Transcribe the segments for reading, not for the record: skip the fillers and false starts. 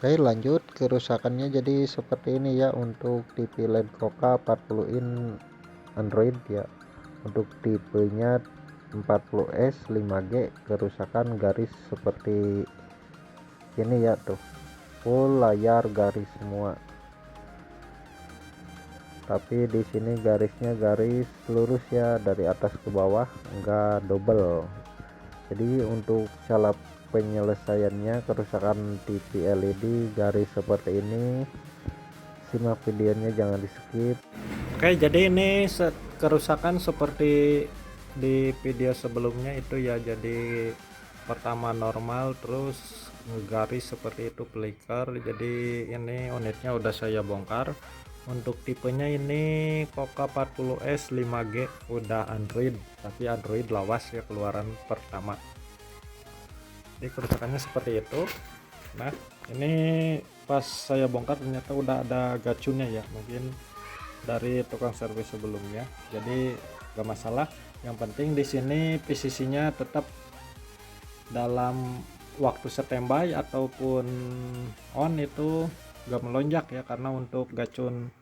Oke, lanjut kerusakannya jadi seperti ini ya untuk TV LED Koka 40 in Android ya. Untuk tipenya 40S 5G, kerusakan garis seperti ini ya, tuh full layar garis semua, tapi di sini garisnya garis lurus ya, dari atas ke bawah, enggak double. Jadi untuk cara penyelesaiannya kerusakan TV LED garis seperti ini, simak videonya, jangan di skip. Oke, jadi ini kerusakan seperti di video sebelumnya itu ya. Jadi pertama normal, terus garis seperti itu flicker. Jadi ini unitnya udah saya bongkar. Untuk tipenya ini Koka 40S 5G, udah Android, tapi Android lawas ya, keluaran pertama. Jadi kerusakannya seperti itu. Nah, ini pas saya bongkar ternyata udah ada gacunnya ya, mungkin dari tukang servis sebelumnya. Jadi gak masalah, yang penting di sini PCC-nya tetap dalam waktu standby ataupun on itu gak melonjak ya, karena untuk gacun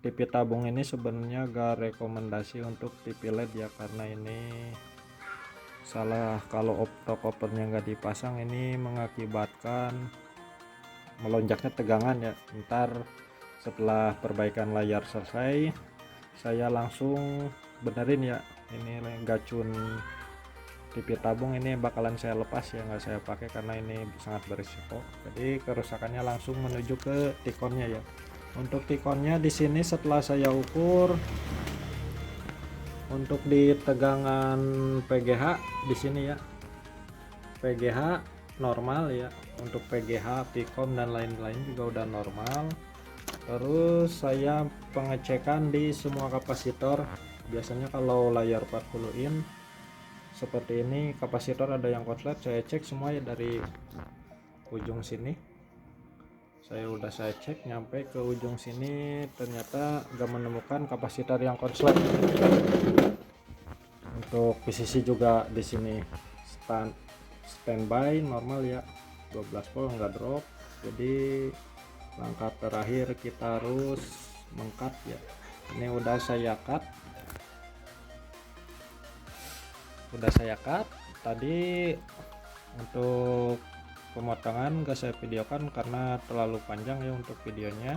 TV tabung ini sebenarnya gak rekomendasi untuk TV LED ya, karena ini salah kalau optocouplernya nggak dipasang, ini mengakibatkan melonjaknya tegangan ya. Ntar setelah perbaikan layar selesai, saya langsung benerin ya. Ini gacun TV tabung ini bakalan saya lepas ya, nggak saya pakai karena ini sangat berisiko. Jadi kerusakannya langsung menuju ke tikonnya ya. Untuk tikonnya di sini setelah saya ukur, untuk di tegangan PGH di sini ya, PGH normal ya. Untuk PGH, Picom dan lain-lain juga udah normal. Terus saya pengecekan di semua kapasitor. Biasanya kalau layar 40 in seperti ini, kapasitor ada yang konslet, saya cek semua ya. Dari ujung sini saya cek nyampe ke ujung sini, ternyata gak menemukan kapasitor yang konslet. Untuk PCC juga di sini standby normal ya, 12 volt nggak drop. Jadi langkah terakhir kita harus mengcut ya. Ini udah saya cut tadi. Untuk pemotongan gak saya videokan karena terlalu panjang ya untuk videonya.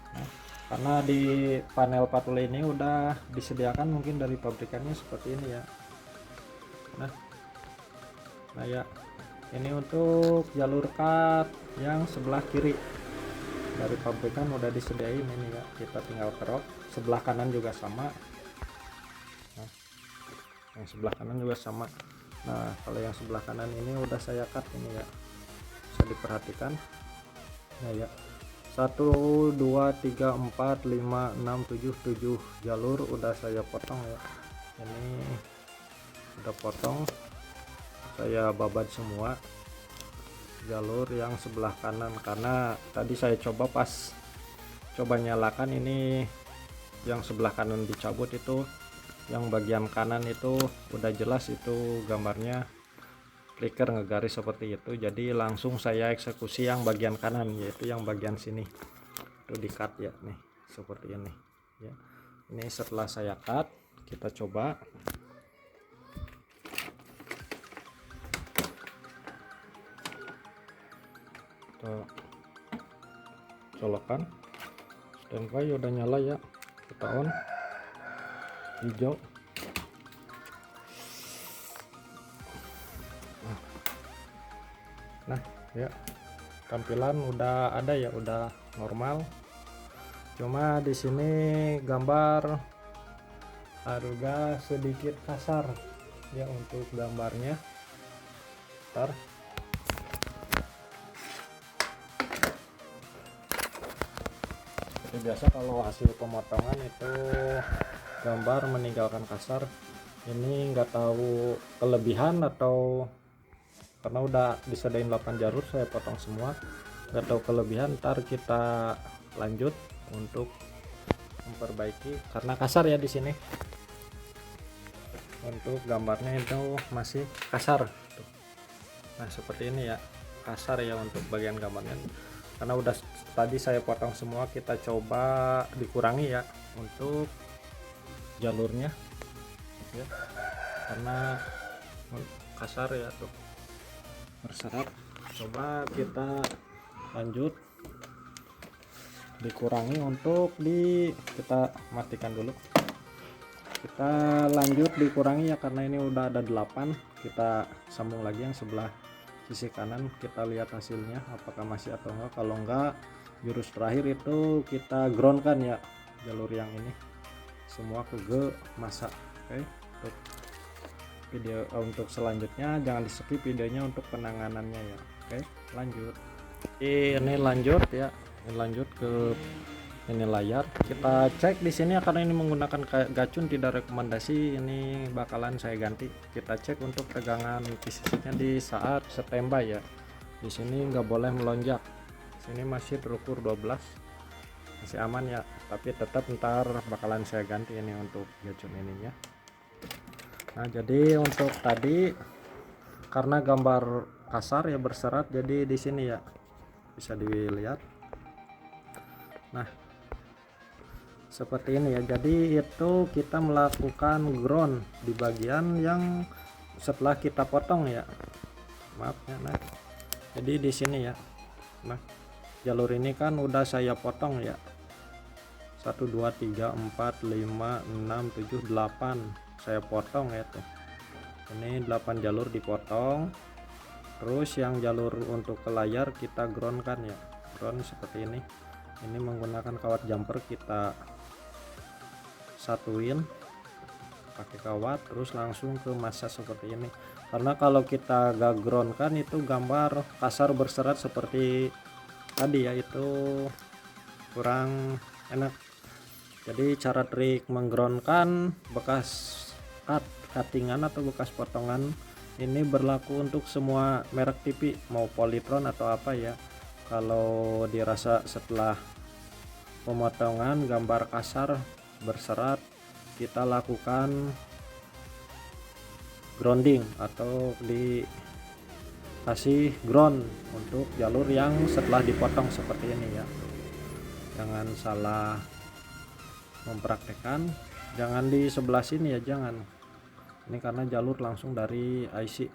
Nah, karena di panel patul ini udah disediakan mungkin dari pabrikannya seperti ini ya. Nah ya, ini untuk jalur cut yang sebelah kiri dari pabrikan udah disediain ini ya, kita tinggal kerok. Sebelah kanan juga sama. Nah, yang sebelah kanan juga sama. Nah, kalau yang sebelah kanan ini udah saya cut ini ya, bisa diperhatikan. Nah ya, 1 2 3 4 5 6 7 jalur udah saya potong ya. Ini udah potong, saya babat semua jalur yang sebelah kanan, karena tadi saya coba nyalakan ini yang sebelah kanan dicabut, itu yang bagian kanan itu udah jelas itu gambarnya flicker ngegaris seperti itu. Jadi langsung saya eksekusi yang bagian kanan, yaitu yang bagian sini itu di cut ya, nih seperti ini ya. Ini setelah saya cut, kita coba. Kita colokan, standby udah nyala ya, kita on hijau. Nah ya, tampilan udah ada ya, udah normal. Cuma di sini gambar agak sedikit kasar ya untuk gambarnya. Ntar seperti biasa kalau hasil pemotongan itu gambar meninggalkan kasar. Ini nggak tahu kelebihan atau karena udah disediain 8 jalur saya potong semua, nggak tahu kelebihan. Ntar kita lanjut untuk memperbaiki karena kasar ya di sini. Untuk gambarnya itu masih kasar. Nah seperti ini ya, kasar ya untuk bagian gambarnya, karena udah tadi saya potong semua. Kita coba dikurangi ya untuk jalurnya ya, karena kasar ya tuh berserat. Coba kita lanjut dikurangi untuk kita matikan dulu. Kita lanjut dikurangi ya, karena ini udah ada 8. Kita sambung lagi yang sebelah sisi kanan, kita lihat hasilnya apakah masih atau enggak. Kalau enggak, jurus terakhir itu kita ground kan ya, jalur yang ini semua ke masa. Oke, untuk video untuk selanjutnya jangan di skip videonya untuk penanganannya ya. Oke, lanjut. Ini lanjut ya, ini lanjut ke ini layar. Kita cek di sini karena ini menggunakan gacun, tidak rekomendasi, ini bakalan saya ganti. Kita cek untuk tegangan PCC-nya di saat standby ya. Di sini nggak boleh melonjak. Sini masih terukur 12, masih aman ya. Tapi tetap ntar bakalan saya ganti ini untuk gacun ininya. Nah, jadi untuk tadi karena gambar kasar ya berserat, jadi di sini ya bisa dilihat. Nah, seperti ini ya. Jadi itu kita melakukan ground di bagian yang setelah kita potong ya. Maaf ya. Nah, jadi di sini ya. Nah, jalur ini kan udah saya potong ya. 1 2 3 4 5 6 7 8 saya potong ya tuh. Ini 8 jalur dipotong. Terus yang jalur untuk ke layar kita ground kan ya. Ground seperti ini. Ini menggunakan kawat jumper, kita satuin pakai kawat, terus langsung ke masa seperti ini. Karena kalau kita gak ground kan itu gambar kasar berserat seperti tadi ya, itu kurang enak. Jadi cara trik menggroundkan bekas cuttingan atau bekas potongan ini berlaku untuk semua merek TV, mau Polytron atau apa ya. Kalau dirasa setelah pemotongan gambar kasar berserat, kita lakukan grounding atau dikasih ground untuk jalur yang setelah dipotong seperti ini ya. Jangan salah mempraktekkan, jangan di sebelah sini ya, jangan. Ini karena jalur langsung dari IC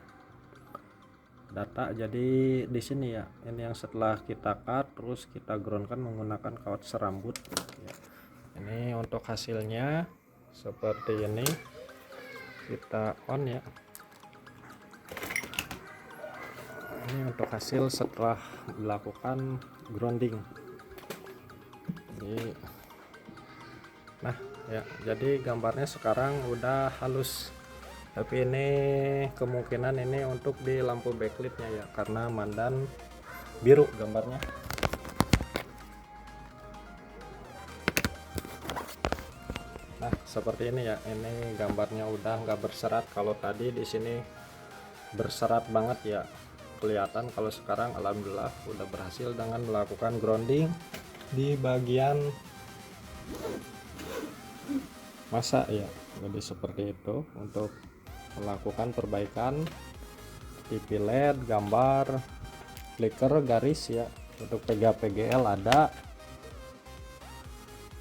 data, jadi di sini ya. Ini yang setelah kita cut terus kita groundkan menggunakan kawat serambut ya. Ini untuk hasilnya seperti ini. Kita on ya. Ini untuk hasil setelah dilakukan grounding. Nah ya, jadi gambarnya sekarang udah halus. Tapi ini kemungkinan ini untuk di lampu backlightnya ya, karena mandan biru gambarnya. Nah seperti ini ya, ini gambarnya udah nggak berserat. Kalau tadi di sini berserat banget ya, kelihatan. Kalau sekarang alhamdulillah udah berhasil dengan melakukan grounding di bagian masa ya. Jadi seperti itu untuk melakukan perbaikan TV LED, gambar, flicker, garis ya. Untuk PGA-PGL ada.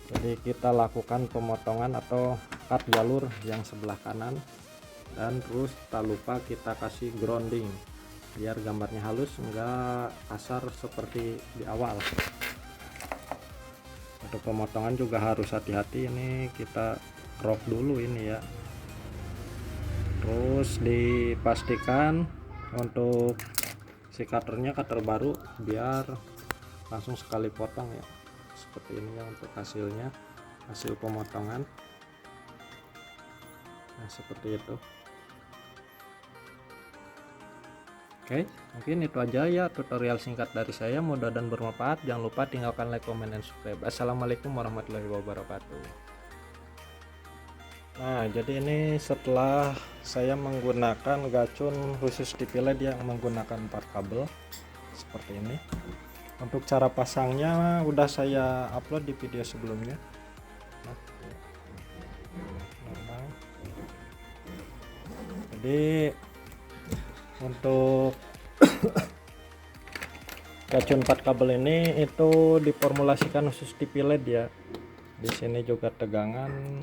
Jadi kita lakukan pemotongan atau cut jalur yang sebelah kanan, dan terus tak lupa kita kasih grounding biar gambarnya halus, enggak kasar seperti di awal. Untuk pemotongan juga harus hati-hati, ini kita rock dulu ini ya. Terus dipastikan untuk si cutternya cutter baru biar langsung sekali potong ya. Seperti ini ya untuk hasilnya, hasil pemotongan. Nah seperti itu. Oke, mungkin itu aja ya tutorial singkat dari saya, mudah dan bermanfaat. Jangan lupa tinggalkan like, comment, dan subscribe. Assalamualaikum warahmatullahi wabarakatuh. Nah jadi ini setelah saya menggunakan gacun khusus TV LED yang menggunakan 4 kabel seperti ini. Untuk cara pasangnya udah saya upload di video sebelumnya. Nah, jadi untuk Gacun 4 kabel ini itu diformulasikan khusus TV LED ya. Di sini juga tegangan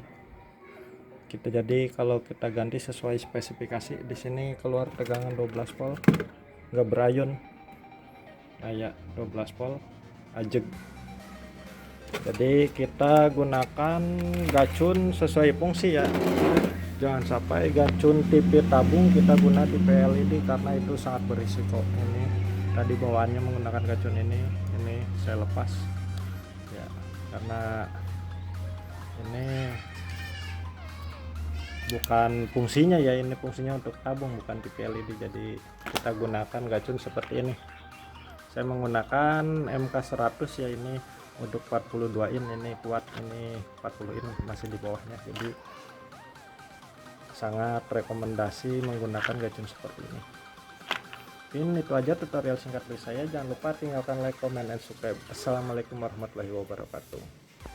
kita, jadi kalau kita ganti sesuai spesifikasi. Di sini keluar tegangan 12 volt, nggak berayon. Nah ya, 12 volt ajeg. Jadi kita gunakan gacun sesuai fungsi ya. Jangan sampai gacun TV tabung kita guna TV LED karena itu sangat berisiko. Ini tadi bawaannya menggunakan gacun ini saya lepas ya, karena ini bukan fungsinya ya, ini fungsinya untuk tabung bukan TV LED. Jadi kita gunakan gacun seperti ini. Saya menggunakan MK100 ya, ini untuk 42 in, ini kuat, ini 40 in masih di bawahnya. Jadi sangat rekomendasi menggunakan gacun seperti ini. Ini itu aja tutorial singkat dari saya. Jangan lupa tinggalkan like, comment, dan subscribe. Assalamualaikum warahmatullahi wabarakatuh.